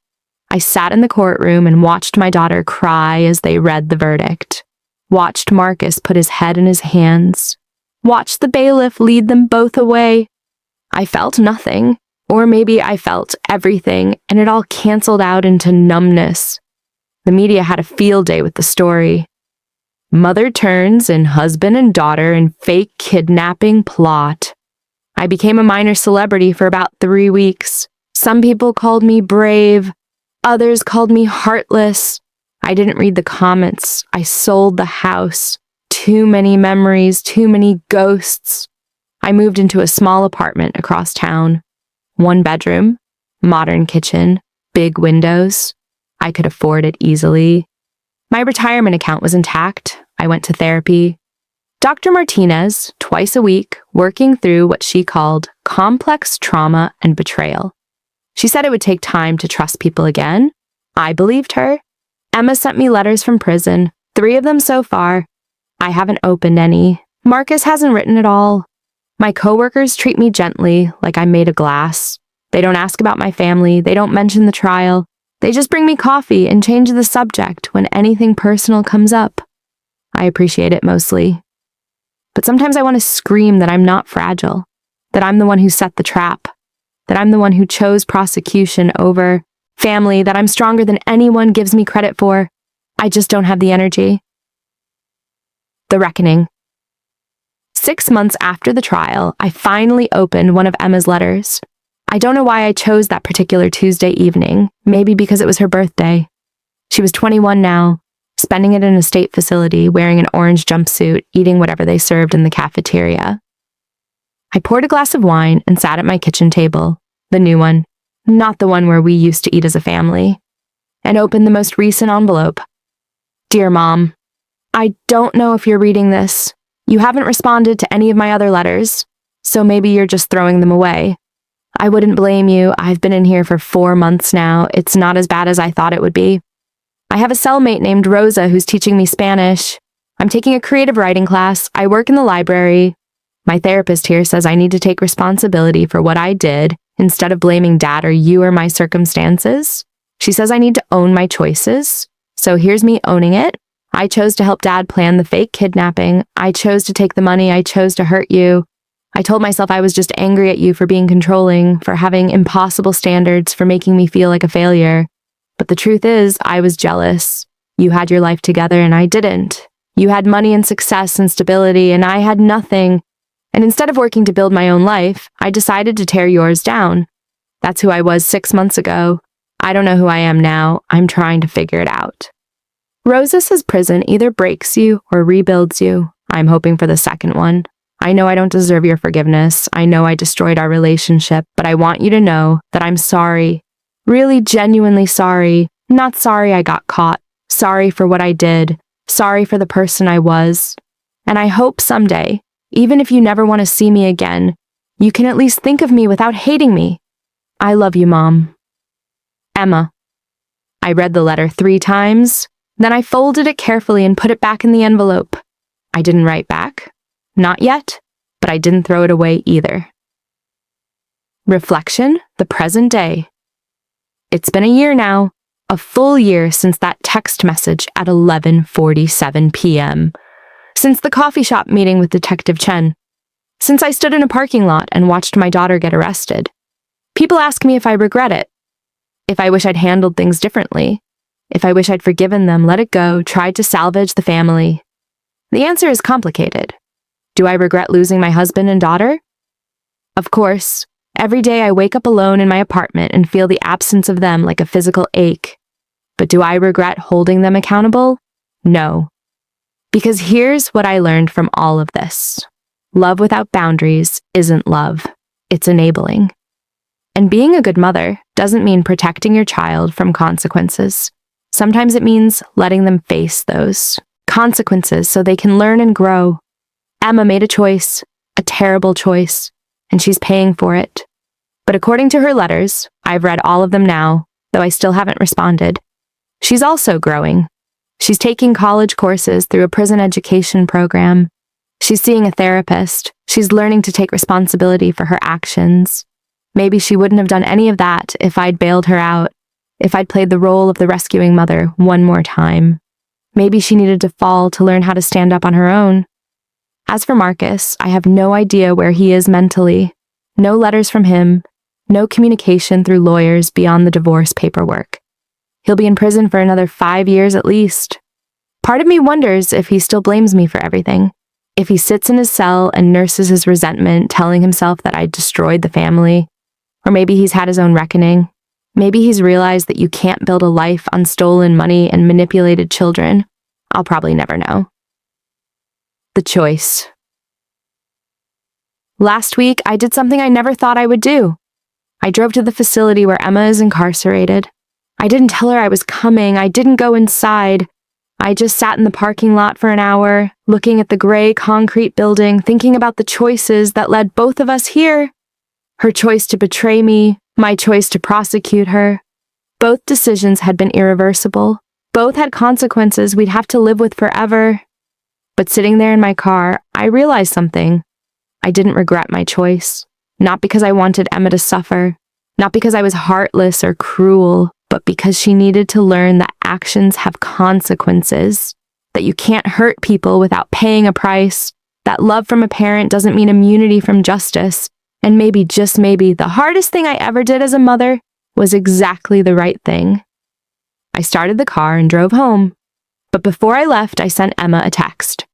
I sat in the courtroom and watched my daughter cry as they read the verdict. Watched Marcus put his head in his hands. Watched the bailiff lead them both away. I felt nothing, or maybe I felt everything, and it all canceled out into numbness. The media had a field day with the story. Mother turns in husband and daughter in fake kidnapping plot. I became a minor celebrity for about 3 weeks. Some people called me brave. Others called me heartless. I didn't read the comments. I sold the house. Too many memories, too many ghosts. I moved into a small apartment across town. 1 bedroom, modern kitchen, big windows. I could afford it easily. My retirement account was intact. I went to therapy. Dr. Martinez, twice a week, working through what she called complex trauma and betrayal. She said it would take time to trust people again. I believed her. Emma sent me letters from prison, 3 of them so far. I haven't opened any. Marcus hasn't written at all. My coworkers treat me gently, like I'm made of glass. They don't ask about my family. They don't mention the trial. They just bring me coffee and change the subject when anything personal comes up. I appreciate it mostly. But sometimes I want to scream that I'm not fragile, that I'm the one who set the trap, that I'm the one who chose prosecution over family, that I'm stronger than anyone gives me credit for. I just don't have the energy. The reckoning. 6 months after the trial, I finally opened one of Emma's letters. I don't know why I chose that particular Tuesday evening, maybe because it was her birthday. She was 21 now, spending it in a state facility, wearing an orange jumpsuit, eating whatever they served in the cafeteria. I poured a glass of wine and sat at my kitchen table, the new one, not the one where we used to eat as a family, and opened the most recent envelope. Dear Mom, I don't know if you're reading this. You haven't responded to any of my other letters, so maybe you're just throwing them away. I wouldn't blame you. I've been in here for 4 months now. It's not as bad as I thought it would be. I have a cellmate named Rosa who's teaching me Spanish. I'm taking a creative writing class. I work in the library. My therapist here says I need to take responsibility for what I did instead of blaming Dad or you or my circumstances. She says I need to own my choices. So here's me owning it. I chose to help Dad plan the fake kidnapping. I chose to take the money. I chose to hurt you. I told myself I was just angry at you for being controlling, for having impossible standards, for making me feel like a failure. But the truth is, I was jealous. You had your life together and I didn't. You had money and success and stability and I had nothing. And instead of working to build my own life, I decided to tear yours down. That's who I was 6 months ago. I don't know who I am now. I'm trying to figure it out. Rosa says prison either breaks you or rebuilds you. I'm hoping for the second one. I know I don't deserve your forgiveness. I know I destroyed our relationship, but I want you to know that I'm sorry. Really genuinely sorry. Not sorry I got caught. Sorry for what I did. Sorry for the person I was. And I hope someday, even if you never want to see me again, you can at least think of me without hating me. I love you, Mom. Emma. I read the letter 3 times. Then I folded it carefully and put it back in the envelope. I didn't write back. Not yet, but I didn't throw it away either. Reflection, the present day. It's been a year now, a full year since that text message at 11:47 p.m. Since the coffee shop meeting with Detective Chen. Since I stood in a parking lot and watched my daughter get arrested. People ask me if I regret it. If I wish I'd handled things differently. If I wish I'd forgiven them, let it go, tried to salvage the family. The answer is complicated. Do I regret losing my husband and daughter? Of course. Every day I wake up alone in my apartment and feel the absence of them like a physical ache. But do I regret holding them accountable? No. Because here's what I learned from all of this. Love without boundaries isn't love. It's enabling. And being a good mother doesn't mean protecting your child from consequences. Sometimes it means letting them face those consequences so they can learn and grow. Emma made a choice, a terrible choice, and she's paying for it. But according to her letters, I've read all of them now, though I still haven't responded. She's also growing. She's taking college courses through a prison education program. She's seeing a therapist. She's learning to take responsibility for her actions. Maybe she wouldn't have done any of that if I'd bailed her out, if I'd played the role of the rescuing mother one more time. Maybe she needed to fall to learn how to stand up on her own. As for Marcus, I have no idea where he is mentally. No letters from him, no communication through lawyers beyond the divorce paperwork. He'll be in prison for another 5 years at least. Part of me wonders if he still blames me for everything. If he sits in his cell and nurses his resentment, telling himself that I destroyed the family. Or maybe he's had his own reckoning. Maybe he's realized that you can't build a life on stolen money and manipulated children. I'll probably never know. The choice. Last week, I did something I never thought I would do. I drove to the facility where Emma is incarcerated. I didn't tell her I was coming. I didn't go inside. I just sat in the parking lot for an hour, looking at the gray concrete building, thinking about the choices that led both of us here. Her choice to betray me, my choice to prosecute her. Both decisions had been irreversible. Both had consequences we'd have to live with forever. But sitting there in my car, I realized something. I didn't regret my choice. Not because I wanted Emma to suffer. Not because I was heartless or cruel, but because she needed to learn that actions have consequences. That you can't hurt people without paying a price. That love from a parent doesn't mean immunity from justice. And maybe, just maybe, the hardest thing I ever did as a mother was exactly the right thing. I started the car and drove home. But before I left, I sent Emma a text.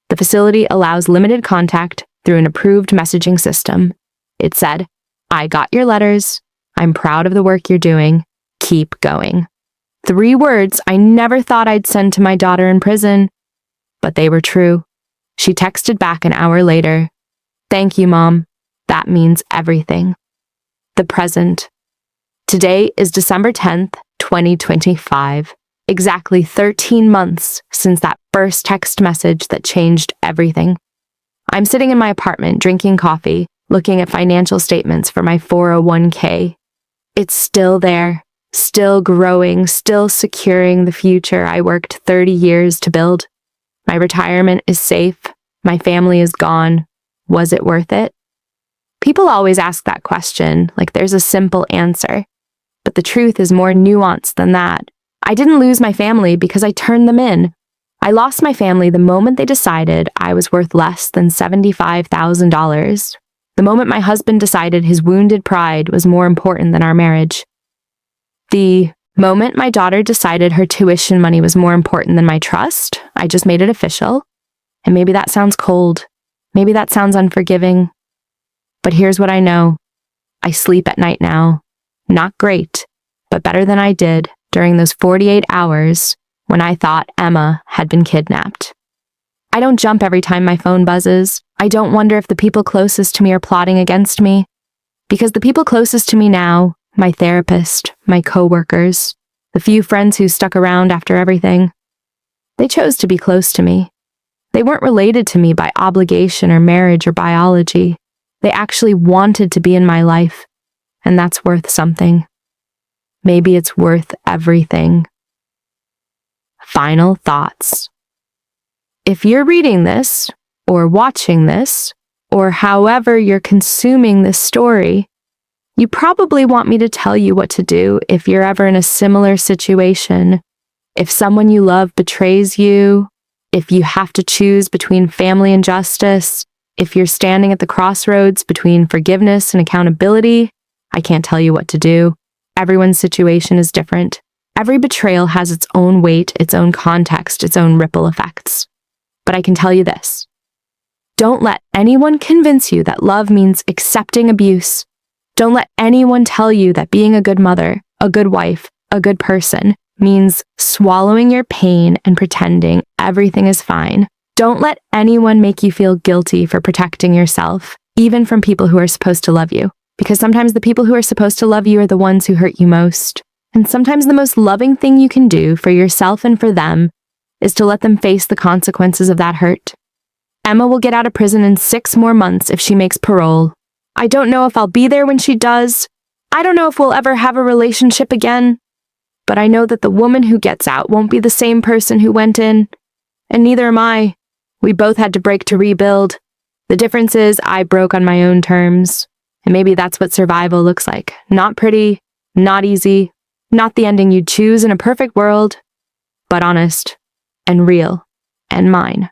The facility allows limited contact through an approved messaging system. It said, "I got your letters. I'm proud of the work you're doing. Keep going." 3 words I never thought I'd send to my daughter in prison. But they were true. She texted back an hour later. "Thank you, Mom. That means everything." The present. Today is December 10th, 2025. Exactly 13 months since that first text message that changed everything. I'm sitting in my apartment drinking coffee, looking at financial statements for my 401k. It's still there, still growing, still securing the future I worked 30 years to build. My retirement is safe. My family is gone. Was it worth it? People always ask that question, like there's a simple answer. But the truth is more nuanced than that. I didn't lose my family because I turned them in. I lost my family the moment they decided I was worth less than $75,000. The moment my husband decided his wounded pride was more important than our marriage. The moment my daughter decided her tuition money was more important than my trust, I just made it official. And maybe that sounds cold. Maybe that sounds unforgiving. But here's what I know. I sleep at night now. Not great, but better than I did during those 48 hours when I thought Emma had been kidnapped. I don't jump every time my phone buzzes. I don't wonder if the people closest to me are plotting against me. Because the people closest to me now, my therapist, my coworkers, the few friends who stuck around after everything, they chose to be close to me. They weren't related to me by obligation or marriage or biology. They actually wanted to be in my life, and that's worth something. Maybe it's worth everything. Final thoughts. If you're reading this, or watching this, or however you're consuming this story, you probably want me to tell you what to do if you're ever in a similar situation. If someone you love betrays you, if you have to choose between family and justice, if you're standing at the crossroads between forgiveness and accountability, I can't tell you what to do. Everyone's situation is different. Every betrayal has its own weight, its own context, its own ripple effects. But I can tell you this. Don't let anyone convince you that love means accepting abuse. Don't let anyone tell you that being a good mother, a good wife, a good person means swallowing your pain and pretending everything is fine. Don't let anyone make you feel guilty for protecting yourself, even from people who are supposed to love you. Because sometimes the people who are supposed to love you are the ones who hurt you most. And sometimes the most loving thing you can do for yourself and for them is to let them face the consequences of that hurt. Emma will get out of prison in 6 more months if she makes parole. I don't know if I'll be there when she does. I don't know if we'll ever have a relationship again. But I know that the woman who gets out won't be the same person who went in. And neither am I. We both had to break to rebuild. The difference is I broke on my own terms. And maybe that's what survival looks like. Not pretty, not easy, not the ending you'd choose in a perfect world, but honest and real and mine.